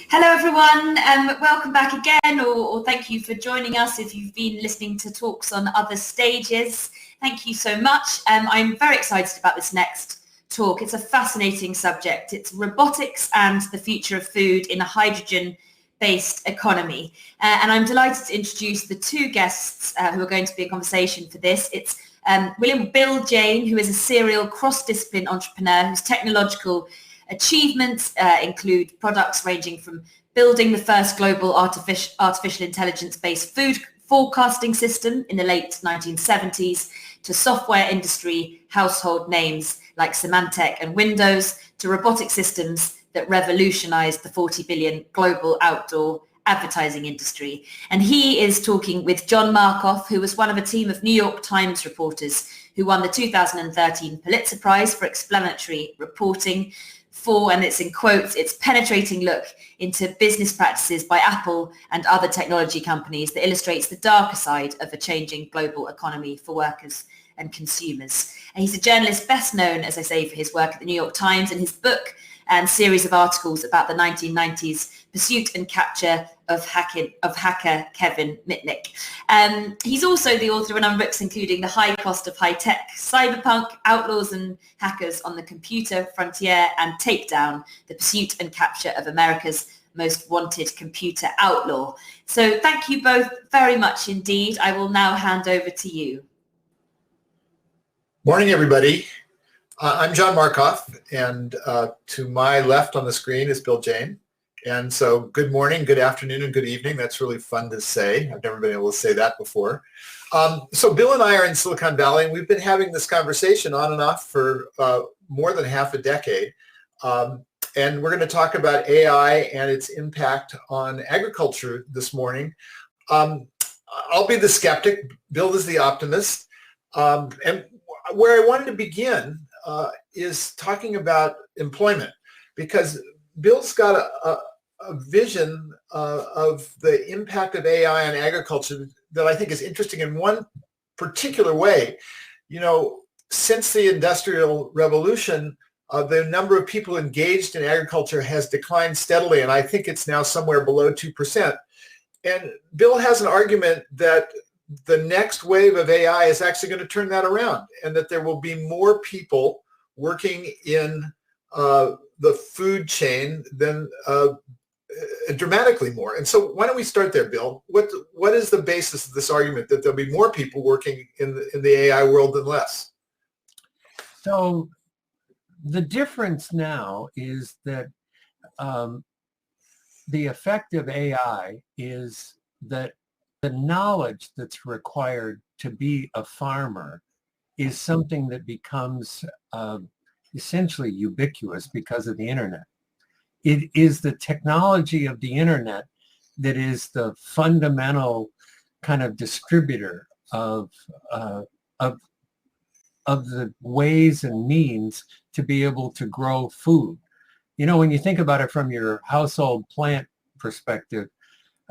Hello everyone, welcome back again, or thank you for joining us if you've been listening to talks on other stages. Thank you so much. I'm very excited about this next talk. It's a fascinating subject. It's robotics and the future of food in a hydrogen-based economy. And I'm delighted to introduce the two guests who are going to be in conversation for this. It's Bill Jayne, who is a serial cross-discipline entrepreneur whose technological achievements include products ranging from building the first global artificial intelligence-based food forecasting system in the late 1970s to software industry household names like Symantec and Windows to robotic systems that revolutionized the 40 billion global outdoor advertising industry. And he is talking with John Markoff, who was one of a team of New York Times reporters who won the 2013 Pulitzer Prize for Explanatory Reporting for, and it's in quotes, its penetrating look into business practices by Apple and other technology companies that illustrates the darker side of a changing global economy for workers and consumers. And he's a journalist best known, as I say, for his work at the New York Times and his book and series of articles about the 1990s pursuit and capture of hacker Kevin Mitnick. He's also the author of a number of books, including The High Cost of High Tech, Cyberpunk, Outlaws and Hackers on the Computer Frontier, and Takedown, The Pursuit and Capture of America's Most Wanted Computer Outlaw. So thank you both very much indeed. I will now hand over to you. Morning, everybody. I'm John Markoff, and to my left on the screen is Bill Jayne. And so good morning, good afternoon, and good evening. That's really fun to say. I've never been able to say that before. So Bill and I are in Silicon Valley, and we've been having this conversation on and off for more than half a decade. And we're going to talk about AI and its impact on agriculture this morning. I'll be the skeptic. Bill is the optimist. And where I wanted to begin is talking about employment, because Bill's got a vision of the impact of AI on agriculture that I think is interesting in one particular way. You know, since the Industrial Revolution, the number of people engaged in agriculture has declined steadily, and I think it's now somewhere below 2%. And Bill has an argument that the next wave of AI is actually going to turn that around, and that there will be more people working in the food chain than dramatically more. And so why don't we start there, Bill? What is the basis of this argument that there'll be more people working in the AI world than less? So the difference now is that the effect of AI is that the knowledge that's required to be a farmer is something that becomes essentially ubiquitous because of the internet. It is the technology of the internet that is the fundamental kind of distributor of the ways and means to be able to grow food. You know, when you think about it from your household plant perspective,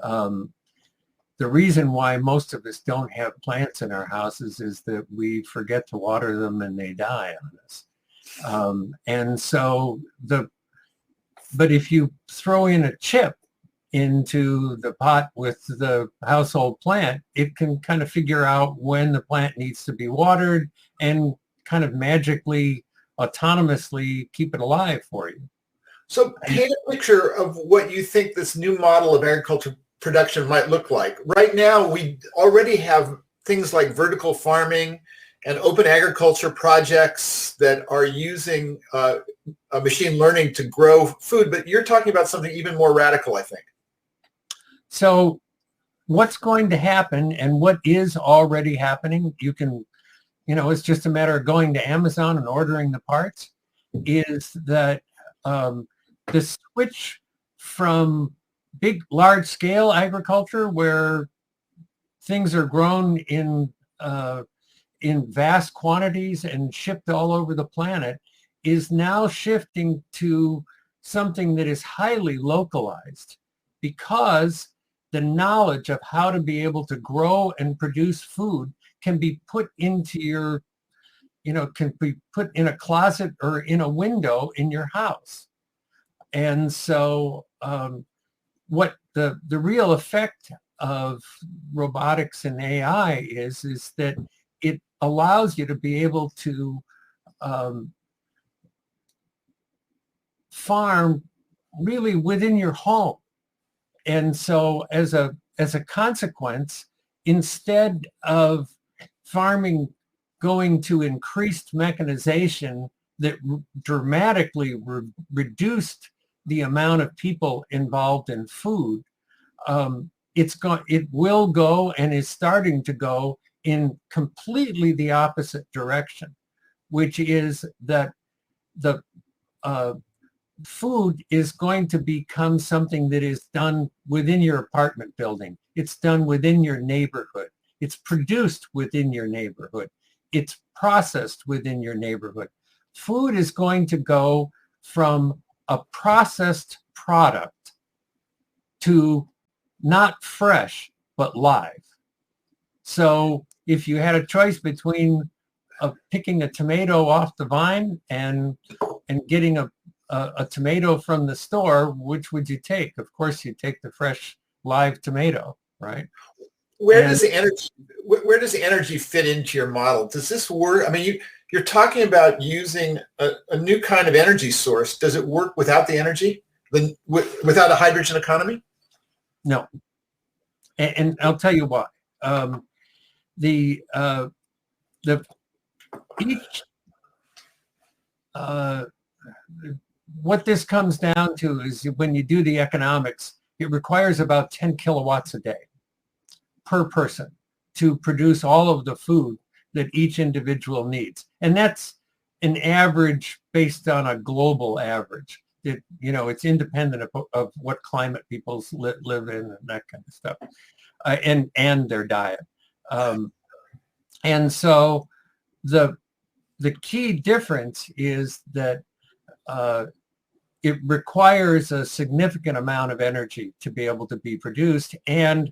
the reason why most of us don't have plants in our houses is that we forget to water them and they die on us. And so but if you throw in a chip into the pot with the household plant, it can kind of figure out when the plant needs to be watered and kind of magically, autonomously keep it alive for you. So paint a picture of what you think this new model of agriculture production might look like. Right now, we already have things like vertical farming and open agriculture projects that are using machine learning to grow food, but you're talking about something even more radical, I think. So what's going to happen, and what is already happening, it's just a matter of going to Amazon and ordering the parts, is that the switch from large scale agriculture, where things are grown in vast quantities and shipped all over the planet, is now shifting to something that is highly localized, because the knowledge of how to be able to grow and produce food can be put into can be put in a closet or in a window in your house. And so what the real effect of robotics and AI is that it allows you to be able to farm really within your home. And so as a consequence, instead of farming going to increased mechanization that dramatically reduced the amount of people involved in food, it will go and is starting to go in completely the opposite direction, which is that the food is going to become something that is done within your apartment building. It's done within your neighborhood. It's produced within your neighborhood. It's processed within your neighborhood. Food is going to go from a processed product to not fresh, but live. So if you had a choice between picking a tomato off the vine and getting a tomato from the store, which would you take? Of course, you take the fresh live tomato, right? Where does the energy fit into your model? Does this work? I mean, you're talking about using a new kind of energy source. Does it work without the energy, without a hydrogen economy? No, and I'll tell you why. What this comes down to is when you do the economics, it requires about 10 kilowatts a day per person to produce all of the food that each individual needs. And that's an average based on a global average. It's independent of what climate people live in and that kind of stuff, and their diet. And so the key difference is that it requires a significant amount of energy to be able to be produced. And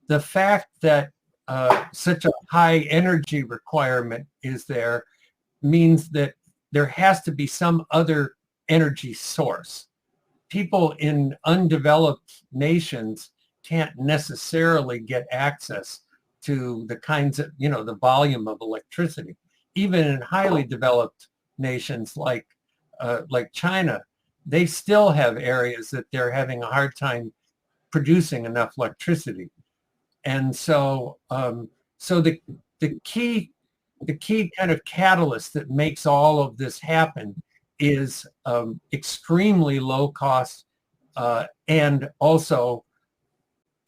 the fact that such a high energy requirement is there means that there has to be some other energy source. People in undeveloped nations can't necessarily get access to the kinds of, the volume of electricity. Even in highly developed nations like China, they still have areas that they're having a hard time producing enough electricity. And so, the key kind of catalyst that makes all of this happen is extremely low cost and also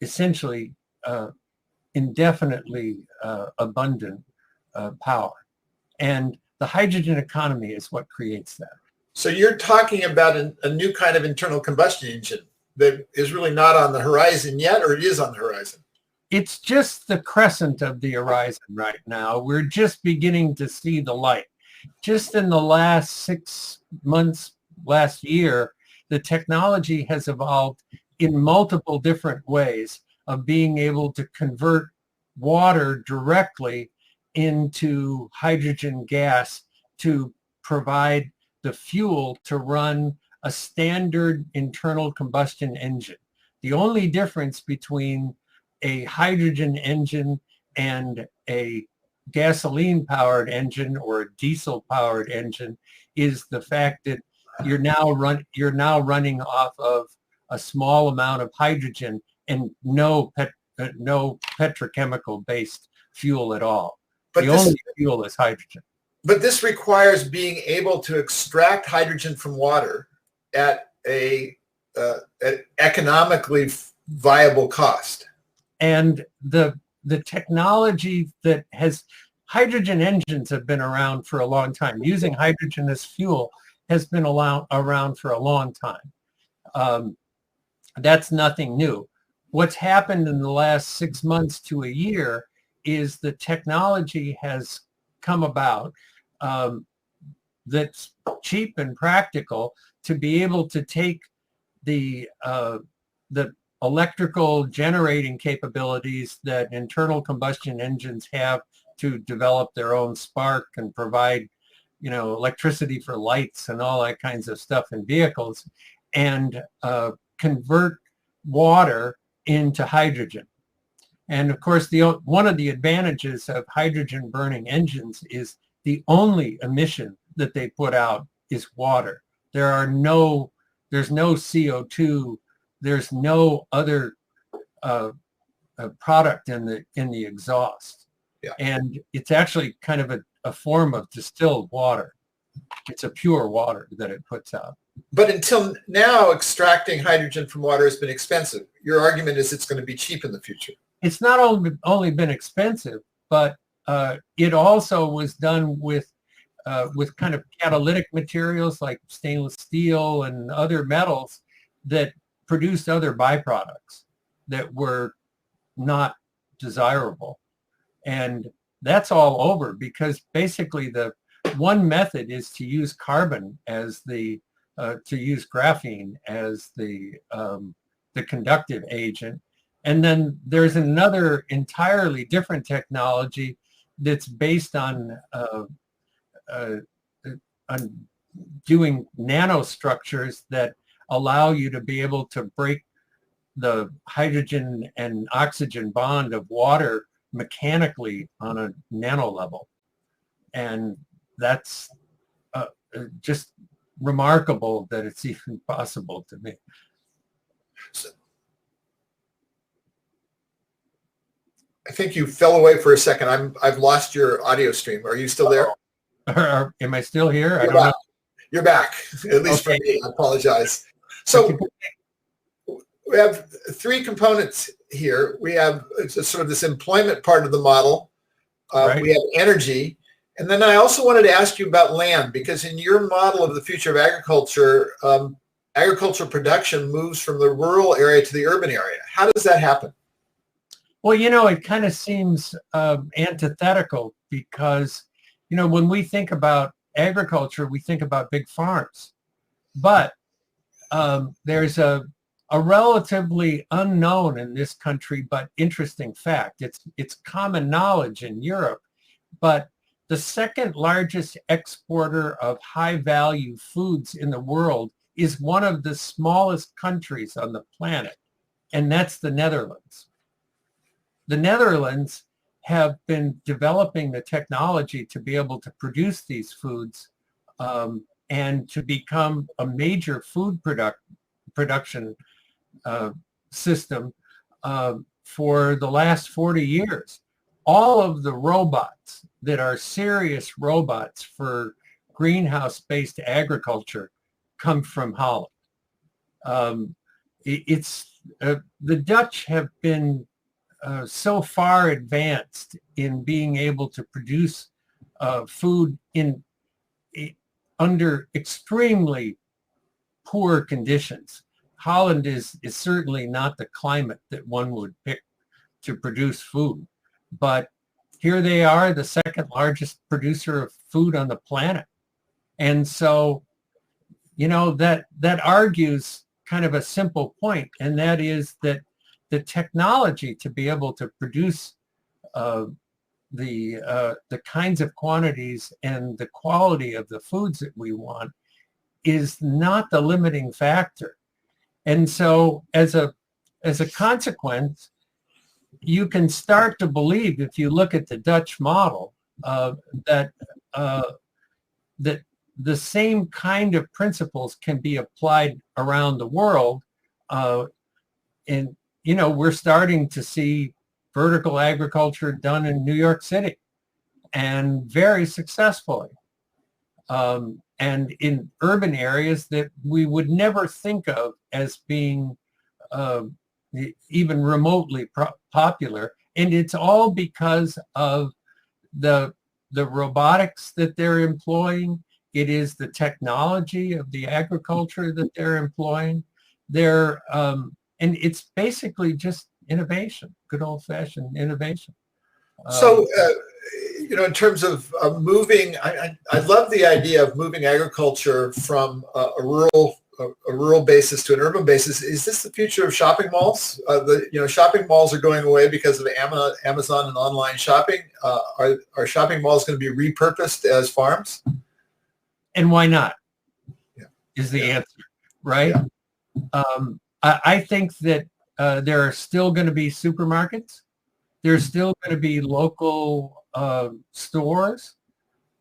essentially indefinitely abundant power. And the hydrogen economy is what creates that. So you're talking about a new kind of internal combustion engine that is really not on the horizon yet, or it is on the horizon? It's just the crescent of the horizon right now. We're just beginning to see the light. Just in the last 6 months, last year, the technology has evolved in multiple different ways of being able to convert water directly into hydrogen gas to provide the fuel to run a standard internal combustion engine. The only difference between a hydrogen engine and a gasoline-powered engine or a diesel-powered engine is the fact that you're now running off of a small amount of hydrogen and no petrochemical-based fuel at all. But the only fuel is hydrogen. But this requires being able to extract hydrogen from water at an economically viable cost. And the technology that has hydrogen engines have been around for a long time. Using hydrogen as fuel has been around for a long time. That's nothing new. What's happened in the last 6 months to a year is the technology has come about that's cheap and practical to be able to take the electrical generating capabilities that internal combustion engines have to develop their own spark and provide, electricity for lights and all that kinds of stuff in vehicles, and convert water into hydrogen. And of course, one of the advantages of hydrogen burning engines is the only emission that they put out is water. There's no CO2. There's no other product in the exhaust. Yeah. And it's actually kind of a form of distilled water. It's a pure water that it puts out. But until now, extracting hydrogen from water has been expensive. Your argument is it's going to be cheap in the future. It's not only been expensive, but it also was done with kind of catalytic materials like stainless steel and other metals that produced other byproducts that were not desirable. And that's all over, because basically the one method is to use carbon as to use graphene as the conductive agent. And then there's another entirely different technology that's based on doing nanostructures that allow you to be able to break the hydrogen and oxygen bond of water mechanically on a nano level. And that's just remarkable that it's even possible to me. So, I think you fell away for a second. I've lost your audio stream. Are you still there? Am I still here? I don't know. You're back, at least for me. I apologize. So we have three components here. We have sort of this employment part of the model. Right. We have energy. And then I also wanted to ask you about land, because in your model of the future of agriculture, agricultural production moves from the rural area to the urban area. How does that happen? Well, it kind of seems antithetical, because, when we think about agriculture, we think about big farms. But there's a relatively unknown in this country but interesting fact. It's common knowledge in Europe, but the second largest exporter of high-value foods in the world is one of the smallest countries on the planet, and that's the Netherlands. The Netherlands have been developing the technology to be able to produce these foods and to become a major food production system for the last 40 years. All of the robots that are serious robots for greenhouse-based agriculture come from Holland. The Dutch have been so far advanced in being able to produce food under extremely poor conditions. Holland is certainly not the climate that one would pick to produce food, but here they are, the second largest producer of food on the planet. And so, that argues kind of a simple point, and that is that the technology to be able to produce the kinds of quantities and the quality of the foods that we want is not the limiting factor. And so as a consequence, you can start to believe, if you look at the Dutch model, that the same kind of principles can be applied around the world. And we're starting to see vertical agriculture done in New York City, and very successfully. And in urban areas that we would never think of as being even remotely popular. And it's all because of the robotics that they're employing. It is the technology of the agriculture that they're employing. And it's basically just innovation, good old-fashioned innovation. So, in terms of moving, I love the idea of moving agriculture from a rural basis to an urban basis. Is this the future of shopping malls? Shopping malls are going away because of Amazon and online shopping. Are shopping malls going to be repurposed as farms? And why not? Is the answer, right? Yeah. I think that there are still going to be supermarkets. There's still going to be local stores.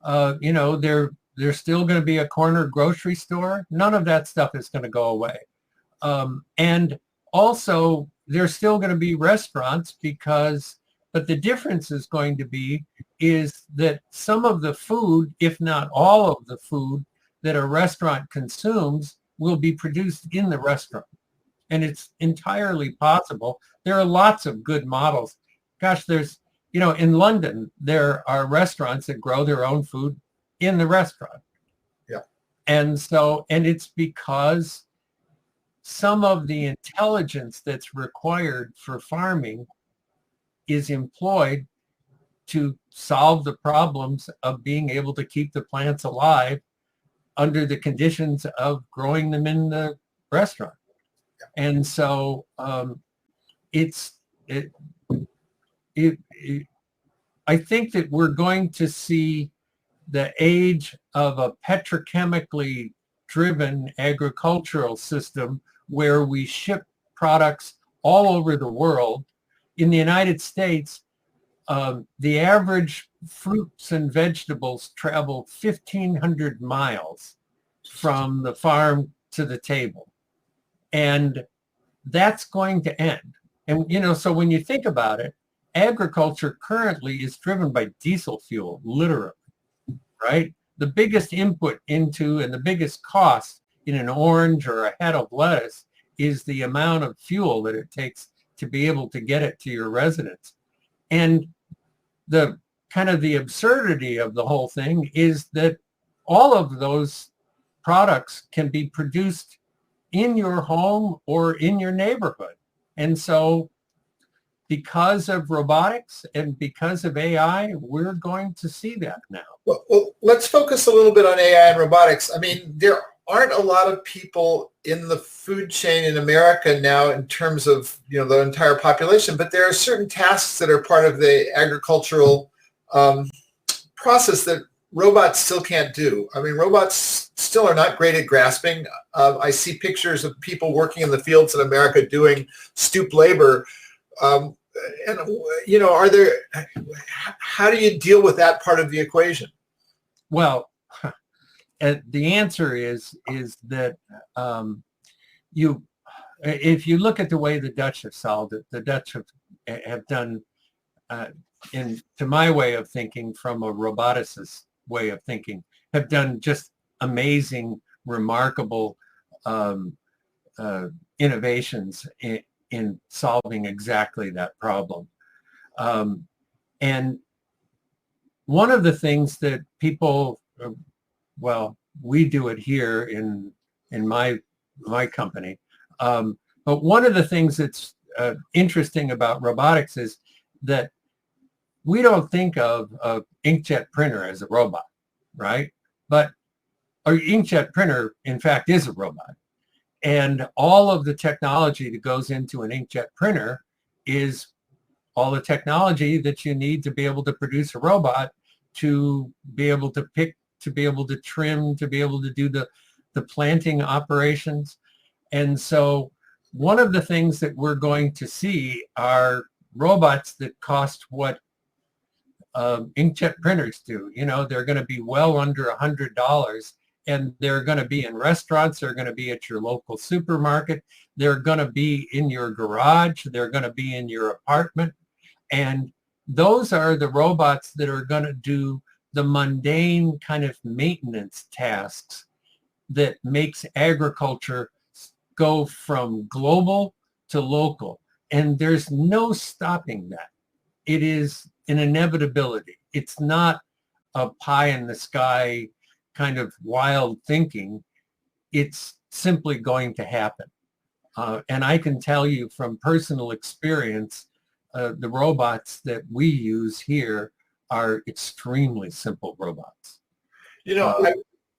There's still going to be a corner grocery store. None of that stuff is going to go away. And also, there's still going to be restaurants but the difference is going to be is that some of the food, if not all of the food that a restaurant consumes, will be produced in the restaurant. And it's entirely possible. There are lots of good models. Gosh, in London, there are restaurants that grow their own food in the restaurant. Yeah. And it's because some of the intelligence that's required for farming is employed to solve the problems of being able to keep the plants alive under the conditions of growing them in the restaurant. And so I think that we're going to see the age of a petrochemically driven agricultural system where we ship products all over the world. In the United States, the average fruits and vegetables travel 1,500 miles from the farm to the table. And that's going to end. And, so when you think about it, agriculture currently is driven by diesel fuel, literally, right? The biggest input into and the biggest cost in an orange or a head of lettuce is the amount of fuel that it takes to be able to get it to your residence. And the kind of the absurdity of the whole thing is that all of those products can be produced in your home or in your neighborhood. And so because of robotics and because of AI, we're going to see that now. Well, let's focus a little bit on AI and robotics. I mean, there aren't a lot of people in the food chain in America now in terms of, the entire population, but there are certain tasks that are part of the agricultural process that robots still can't do. I mean, robots still are not great at grasping. I see pictures of people working in the fields in America doing stoop labor. How do you deal with that part of the equation? Well, the answer is that if you look at the way the Dutch have solved it, the Dutch have done, to my way of thinking, from a roboticist way of thinking, have done just amazing, remarkable innovations in solving exactly that problem. And one of the things that people, we do it here in my company, but one of the things that's interesting about robotics is that we don't think of an inkjet printer as a robot, right? But our inkjet printer, in fact, is a robot. And all of the technology that goes into an inkjet printer is all the technology that you need to be able to produce a robot, to be able to pick, to be able to trim, to be able to do the planting operations. And so one of the things that we're going to see are robots that cost what inkjet printers do. They're going to be well under $100, and they're going to be in restaurants. They're going to be at your local supermarket. They're going to be in your garage. They're going to be in your apartment. And those are the robots that are going to do the mundane kind of maintenance tasks that makes agriculture go from global to local. And there's no stopping that. It is an inevitability. It's not a pie in the sky kind of wild thinking. It's simply going to happen. And I can tell you from personal experience, the robots that we use here are extremely simple robots.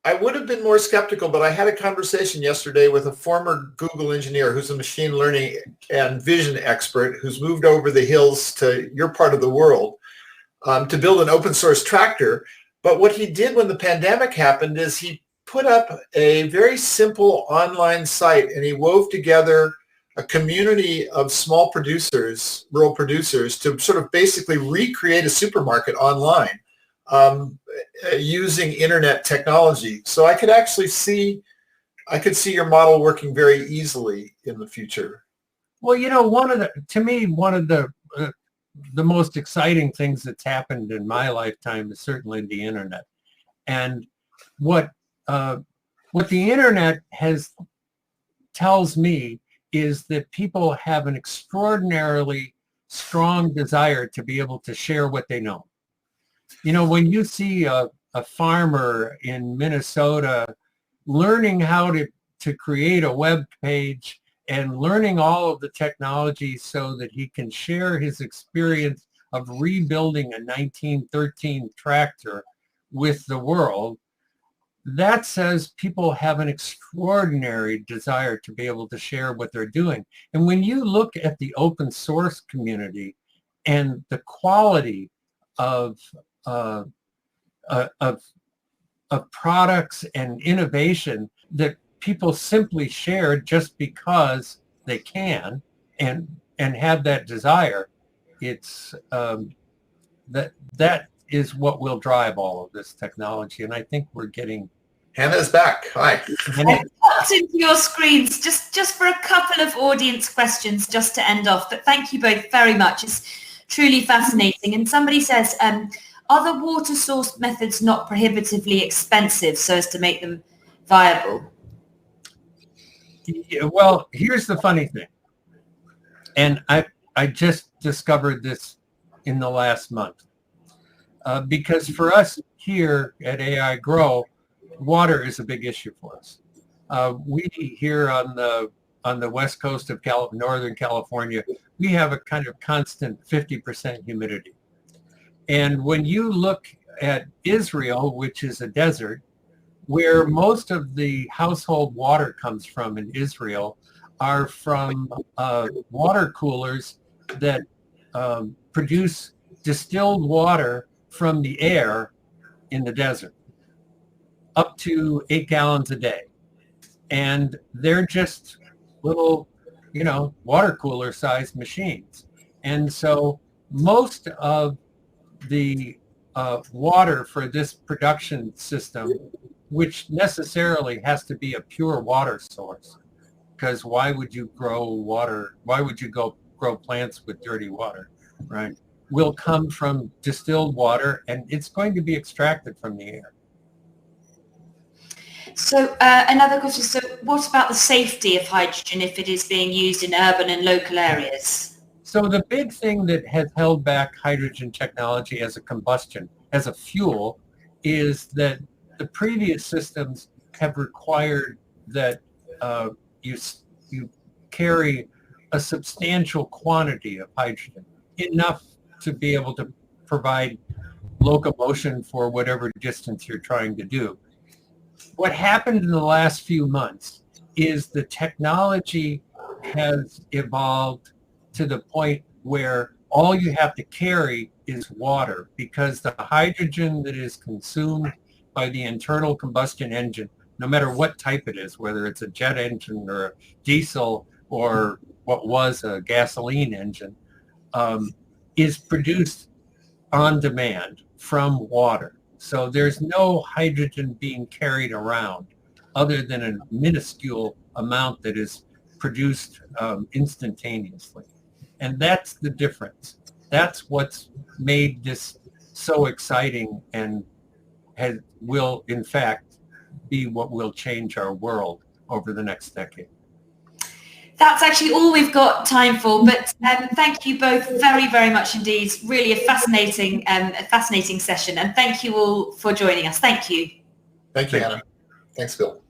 I would have been more skeptical, but I had a conversation yesterday with a former Google engineer who's a machine learning and vision expert who's moved over the hills to your part of the world to build an open source tractor. But what he did when the pandemic happened is he put up a very simple online site, and he wove together a community of small producers, rural producers, to sort of basically recreate a supermarket online using internet technology. So I could actually see your model working very easily in the future. Well, you know, one of the most exciting things that's happened in my lifetime is certainly the internet. And what the internet tells me is that people have an extraordinarily strong desire to be able to share what they know. You know, when you see a farmer in Minnesota learning how to create a web page and learning all of the technology so that he can share his experience of rebuilding a 1913 tractor with the world, that says people have an extraordinary desire to be able to share what they're doing. And when you look at the open source community and the quality of products and innovation that people simply share just because they can and have that desire, it's that is what will drive all of this technology. And I think we're getting... Hannah's back. Hi. I popped into your screens just for a couple of audience questions just to end off. But thank you both very much. It's truly fascinating. And somebody says, are the water source methods not prohibitively expensive so as to make them viable? Yeah, well, here's the funny thing. And I just discovered this in the last month. Because for us here at AI Grow, water is a big issue for us. We here on the west coast of Northern California, we have a kind of constant 50% humidity. And when you look at Israel, which is a desert, where most of the household water comes from in Israel are from water coolers that produce distilled water from the air in the desert, up to 8 gallons a day. And they're just little, water cooler sized machines. And so most of the water for this production system, which necessarily has to be a pure water source, because why would you grow water? Why would you grow plants with dirty water, right? Will come from distilled water, and it's going to be extracted from the air. So another question, so what about the safety of hydrogen if it is being used in urban and local areas? So the big thing that has held back hydrogen technology as a fuel, is that the previous systems have required that you carry a substantial quantity of hydrogen, enough to be able to provide locomotion for whatever distance you're trying to do. What happened in the last few months is the technology has evolved to the point where all you have to carry is water, because the hydrogen that is consumed by the internal combustion engine, no matter what type it is, whether it's a jet engine or a diesel or what was a gasoline engine, is produced on demand from water. So there's no hydrogen being carried around other than a minuscule amount that is produced instantaneously. And that's the difference. That's what's made this so exciting and will, in fact, be what will change our world over the next decade. That's actually all we've got time for, but thank you both very, very much indeed. Really a fascinating session, and thank you all for joining us. Thank you. Thank you, Hannah. Thanks, Bill.